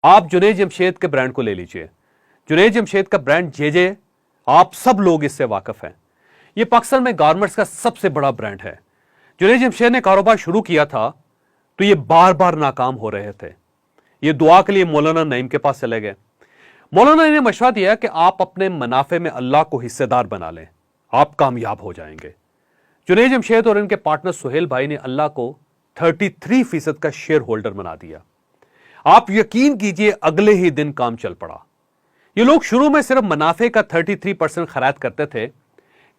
आप जुनैद जमशेद के ब्रांड को ले लीजिए। जुनैद जमशेद का ब्रांड जे, आप सब लोग इससे वाकिफ हैं। यह पाकिस्तान में गारमेंट्स का सबसे बड़ा ब्रांड है। जुनैद जमशेद ने कारोबार शुरू किया था तो ये बार बार नाकाम हो रहे थे। ये दुआ के लिए मौलाना नईम के पास चले गए। मौलाना ने मशवरा दिया कि आप अपने मुनाफे में अल्लाह को हिस्सेदार बना लें, आप कामयाब हो जाएंगे। जुनैद जमशेद और इनके पार्टनर सुहेल भाई ने अल्लाह को 33% का शेयर होल्डर बना दिया। आप यकीन कीजिए अगले ही दिन काम चल पड़ा। ये लोग शुरू में सिर्फ मुनाफे का 33% खैरात करते थे,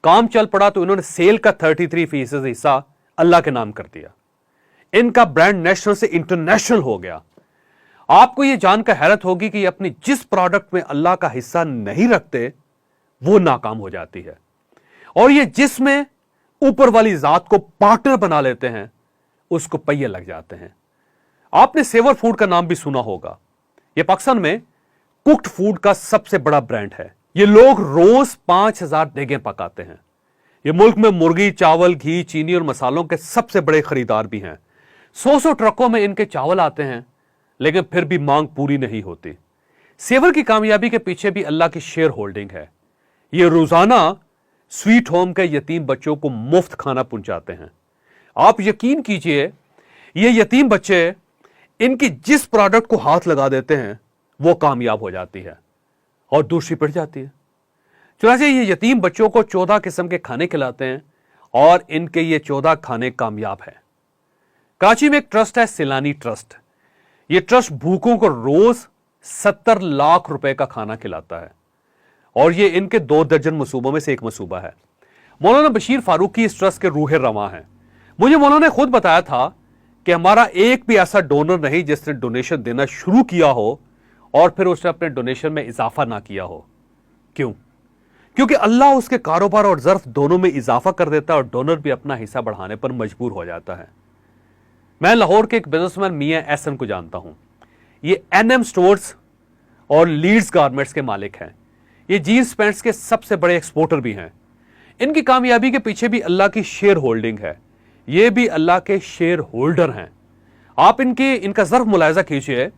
काम चल पड़ा तो इन्होंने सेल का 33% हिस्सा अल्लाह के नाम कर दिया। इनका ब्रांड नेशनल से इंटरनेशनल हो गया। आपको यह जानकर हैरत होगी कि ये अपनी जिस प्रोडक्ट में अल्लाह का हिस्सा नहीं रखते वो नाकाम हो जाती है, और ये जिसमें ऊपर वाली जात को पार्टनर बना लेते हैं उसको पहिए लग जाते हैं। आपने सेवर फूड का नाम भी सुना होगा। यह पाकिस्तान में कुक्ड फूड का सबसे बड़ा ब्रांड है। ये लोग रोज 5000 देगें पकाते हैं। ये मुल्क में मुर्गी, चावल, घी, चीनी और मसालों के सबसे बड़े खरीदार भी हैं। 100 ट्रकों में इनके चावल आते हैं, लेकिन फिर भी मांग पूरी नहीं होती। सेवर की कामयाबी के पीछे भी अल्लाह की शेयर होल्डिंग है। ये रोजाना स्वीट होम के यतीम बच्चों को मुफ्त खाना पहुंचाते हैं। आप यकीन कीजिए ये यतीम बच्चे इनकी जिस प्रोडक्ट को हाथ लगा देते हैं वो कामयाब हो जाती है और दूसरी पड़ जाती है। चुनांचे ये यतीम बच्चों को 14 किस्म के खाने खिलाते हैं और इनके ये 14 खाने कामयाब हैं। कराची में एक ट्रस्ट है, सिलानी ट्रस्ट। ये ट्रस्ट भूखों को रोज 70 लाख रुपए का खाना खिलाता है और ये इनके 2 दर्जन मसूबों में से एक मसूबा है। मौलाना बशीर फारूकी इस ट्रस्ट के रूह रवां हैं। मुझे मौलाना ने खुद बताया था कि हमारा एक भी ऐसा डोनर नहीं जिसने डोनेशन देना शुरू किया हो और फिर उसने अपने डोनेशन में इजाफा ना किया हो। क्यों? क्योंकि अल्लाह उसके कारोबार और ज़र्फ दोनों में इजाफा कर देता है और डोनर भी अपना हिस्सा बढ़ाने पर मजबूर हो जाता है। मैं लाहौर के एक बिजनेसमैन मियां एहसन को जानता हूं। ये एनएम स्टोर्स और लीड्स गारमेंट्स के मालिक हैं। ये जीन्स पैंट्स के सबसे बड़े एक्सपोर्टर भी हैं। इनकी कामयाबी के पीछे भी अल्लाह की शेयर होल्डिंग है। ये भी अल्लाह के शेयर होल्डर हैं। आप इनका ज़र्फ मुलायजा कीजिए।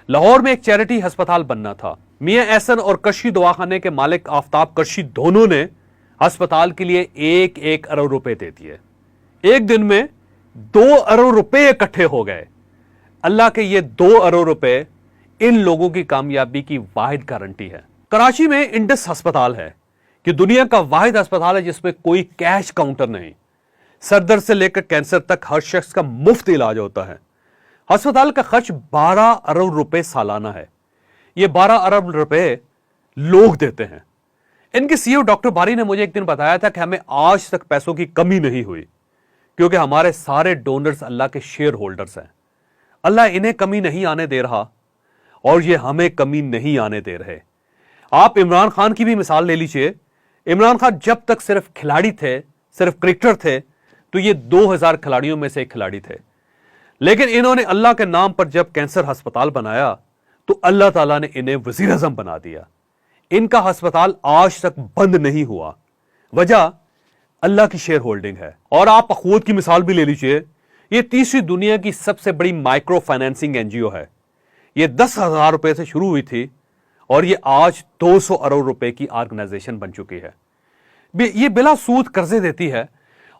लाहौर में एक चैरिटी अस्पताल बनना था। मियां एहसन और करशी दवाखाने के मालिक आफ्ताब करशी दोनों ने अस्पताल के लिए 1-1 अरब रुपए दे दिए। एक दिन में 2 अरब रुपए इकट्ठे हो गए। अल्लाह के ये 2 अरब रुपए इन लोगों की कामयाबी की वाहिद गारंटी है। कराची में इंडस अस्पताल है कि दुनिया का वाहिद अस्पताल है जिसमें कोई कैश काउंटर नहीं। सरदर्द से लेकर कैंसर तक हर शख्स का मुफ्त इलाज होता है। अस्पताल का खर्च 12 अरब रुपए सालाना है। ये 12 अरब रुपए लोग देते हैं। इनके सीईओ डॉक्टर बारी ने मुझे एक दिन बताया था कि हमें आज तक पैसों की कमी नहीं हुई, क्योंकि हमारे सारे डोनर्स अल्लाह के शेयर होल्डर्स हैं। अल्लाह इन्हें कमी नहीं आने दे रहा और ये हमें कमी नहीं आने दे रहे। आप इमरान खान की भी मिसाल ले लीजिए। इमरान खान जब तक सिर्फ खिलाड़ी थे, सिर्फ क्रिकेटर थे, तो ये 2000 खिलाड़ियों में से एक खिलाड़ी थे। लेकिन इन्होंने अल्लाह के नाम पर जब कैंसर अस्पताल बनाया तो अल्लाह ताला ने इन्हें वजीर आज़म बना दिया। इनका अस्पताल आज तक बंद नहीं हुआ। वजह अल्लाह की शेयर होल्डिंग है। और आप अखूत की मिसाल भी ले लीजिए। ये तीसरी दुनिया की सबसे बड़ी माइक्रो फाइनेंसिंग एनजीओ है। ये 10,000 रुपए से शुरू हुई थी और ये आज 200 अरब रुपए की ऑर्गेनाइजेशन बन चुकी है। ये बिला सूद कर्जे देती है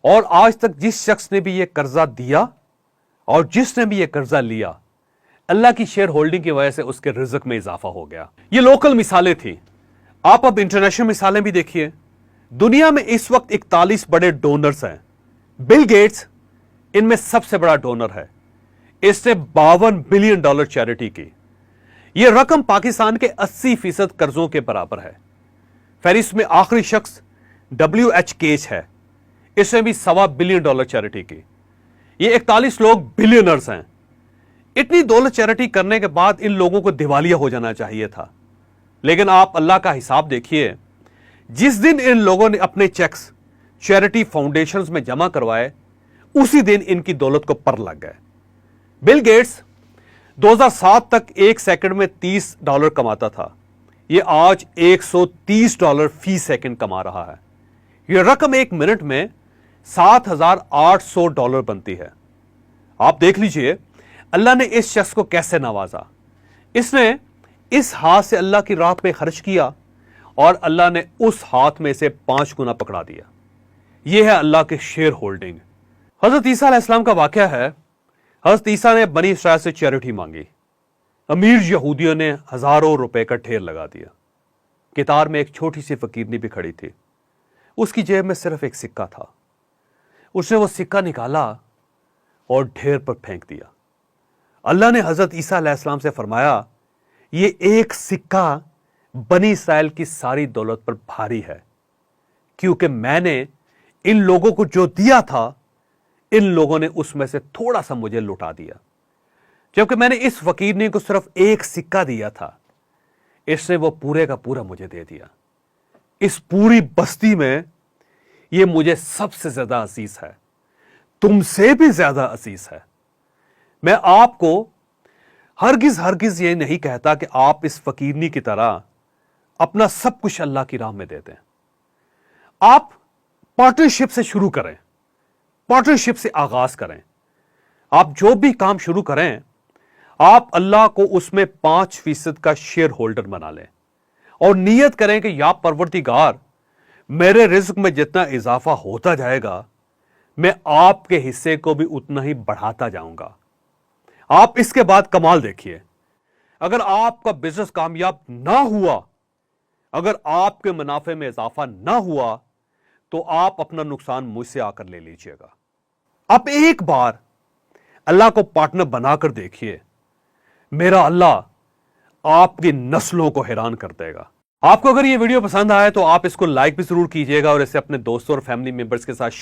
और आज तक जिस शख्स ने भी ये कर्जा दिया और जिसने भी ये कर्जा लिया, अल्लाह की शेयर होल्डिंग की वजह से उसके रिज़्क में इजाफा हो गया। ये लोकल मिसालें थी। आप अब इंटरनेशनल मिसालें भी देखिए। दुनिया में इस वक्त 41 बड़े डोनर्स हैं। बिल गेट्स इनमें सबसे बड़ा डोनर है। इसने $52 बिलियन चैरिटी की। यह रकम पाकिस्तान के 80% कर्जों के बराबर है। फेरिस में आखिरी शख्स WH केच है। इसने भी $1.25 बिलियन चैरिटी की। ये 41 लोग बिलियनर्स हैं। इतनी दौलत चैरिटी करने के बाद इन लोगों को दिवालिया हो जाना चाहिए था। लेकिन आप अल्लाह का हिसाब देखिए। जिस दिन इन लोगों ने अपने चेक्स चैरिटी फाउंडेशंस में जमा करवाए, उसी दिन इनकी दौलत को पर लग गए। बिल गेट्स 2007 तक 1 सेकंड में $30 कमाता था। यह आज $130 फी सेकंड कमा रहा है। यह रकम 1 मिनट में $7,800 बनती है। आप देख लीजिए अल्लाह ने इस शख्स को कैसे नवाजा। اس نے اس ہاتھ سے اللہ کی راہ پہ خرچ کیا اور اللہ نے اس ہاتھ میں سے 5 گنا پکڑا دیا. یہ ہے اللہ کے شیئر ہولڈنگ. حضرت عیسیٰ علیہ السلام کا واقعہ ہے. حضرت عیسیٰ نے بنی اسرائیل سے چیریٹی مانگی. امیر یہودیوں نے ہزاروں روپے کا ڈھیر لگا دیا. قطار میں ایک چھوٹی سی فقیرنی بھی کھڑی تھی. اس کی جیب میں صرف ایک سکہ تھا. اس نے وہ سکہ نکالا اور ڈھیر پر پھینک دیا. اللہ نے حضرت عیسیٰ علیہ السلام سے فرمایا یہ ایک سکہ بنی اسرائیل کی ساری دولت پر بھاری ہے، کیونکہ میں نے ان لوگوں کو جو دیا تھا ان لوگوں نے اس میں سے تھوڑا سا مجھے لوٹا دیا، جبکہ میں نے اس فقیرنی کو صرف ایک سکہ دیا تھا، اس نے وہ پورے کا پورا مجھے دے دیا. اس پوری بستی میں یہ مجھے سب سے زیادہ عزیز ہے، تم سے بھی زیادہ عزیز ہے. میں آپ کو ہرگز یہ نہیں کہتا کہ آپ اس فقیرنی کی طرح اپنا سب کچھ اللہ کی راہ میں دے دیں. آپ پارٹنرشپ سے شروع کریں، پارٹنرشپ سے آغاز کریں. آپ جو بھی کام شروع کریں آپ اللہ کو اس میں 5% کا شیئر ہولڈر بنا لیں اور نیت کریں کہ یا پروردگار میرے رزق میں جتنا اضافہ ہوتا جائے گا میں آپ کے حصے کو بھی اتنا ہی بڑھاتا جاؤں گا. آپ اس کے بعد کمال دیکھیے. اگر آپ کا بزنس کامیاب نہ ہوا، اگر آپ کے منافع میں اضافہ نہ ہوا تو آپ اپنا نقصان مجھ سے آ کر لے لیجئے گا. آپ ایک بار اللہ کو پارٹنر بنا کر دیکھیے، میرا اللہ آپ کی نسلوں کو حیران کر دے گا. آپ کو اگر یہ ویڈیو پسند آئے تو آپ اس کو لائک بھی ضرور کیجئے گا اور اسے اپنے دوستوں اور فیملی ممبرز کے ساتھ